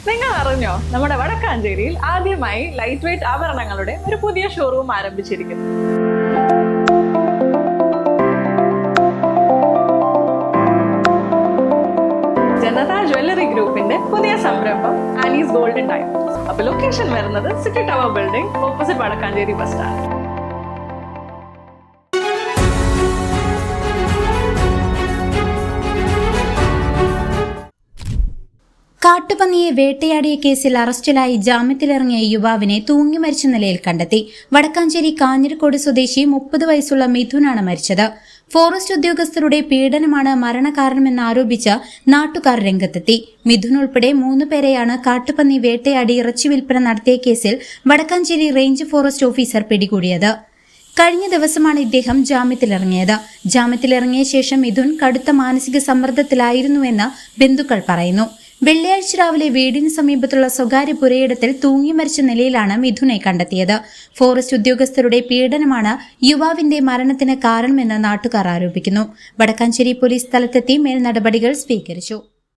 നിങ്ങൾ അറിഞ്ഞോ, നമ്മുടെ വടക്കാഞ്ചേരിയിൽ ആദ്യമായി ലൈറ്റ് വെയ്റ്റ് ആഭരണങ്ങളുടെ ഒരു പുതിയ ഷോറൂം ആരംഭിച്ചിരിക്കുന്നു. ജനത ജ്വല്ലറി ഗ്രൂപ്പിന്റെ പുതിയ സംരംഭം ആനീസ് ഗോൾഡൻ ഡയമണ്ട്സ്. അപ്പൊ ലൊക്കേഷൻ വരുന്നത് city tower building opposite Vadakkanchery bus stand. കാട്ടുപന്നിയെ വേട്ടയാടിയ കേസിൽ അറസ്റ്റിലായി ജാമ്യത്തിലിറങ്ങിയ യുവാവിനെ തൂങ്ങി മരിച്ച നിലയിൽ കണ്ടെത്തി. വടക്കാഞ്ചേരി കാഞ്ഞിരക്കോട് സ്വദേശി 30 വയസ്സുള്ള മിഥുനാണ് മരിച്ചത്. ഫോറസ്റ്റ് ഉദ്യോഗസ്ഥരുടെ പീഡനമാണ് മരണകാരണമെന്നാരോപിച്ച് നാട്ടുകാർ രംഗത്തെത്തി. മിഥുൻ ഉൾപ്പെടെ 3 പേരെയാണ് കാട്ടുപന്നി വേട്ടയാടി ഇറച്ചി വിൽപ്പന നടത്തിയ കേസിൽ വടക്കാഞ്ചേരി റേഞ്ച് ഫോറസ്റ്റ് ഓഫീസർ പിടികൂടിയത്. കഴിഞ്ഞ ദിവസമാണ് ഇദ്ദേഹം ജാമ്യത്തിലിറങ്ങിയത്. ജാമ്യത്തിലിറങ്ങിയ ശേഷം മിഥുൻ കടുത്ത മാനസിക സമ്മർദ്ദത്തിലായിരുന്നുവെന്ന് ബന്ധുക്കൾ പറയുന്നു. വെള്ളിയാഴ്ച രാവിലെ വീടിന് സമീപത്തുള്ള സ്വകാര്യ പുരയിടത്തിൽ തൂങ്ങി മരിച്ച നിലയിലാണ് മിഥുനെ കണ്ടെത്തിയത്. ഫോറസ്റ്റ് ഉദ്യോഗസ്ഥരുടെ പീഡനമാണ് യുവാവിന്റെ മരണത്തിന് കാരണമെന്ന് നാട്ടുകാർ ആരോപിക്കുന്നു. വടക്കാഞ്ചേരി പോലീസ് സ്ഥലത്തെത്തി മേൽ നടപടികൾ സ്വീകരിച്ചു.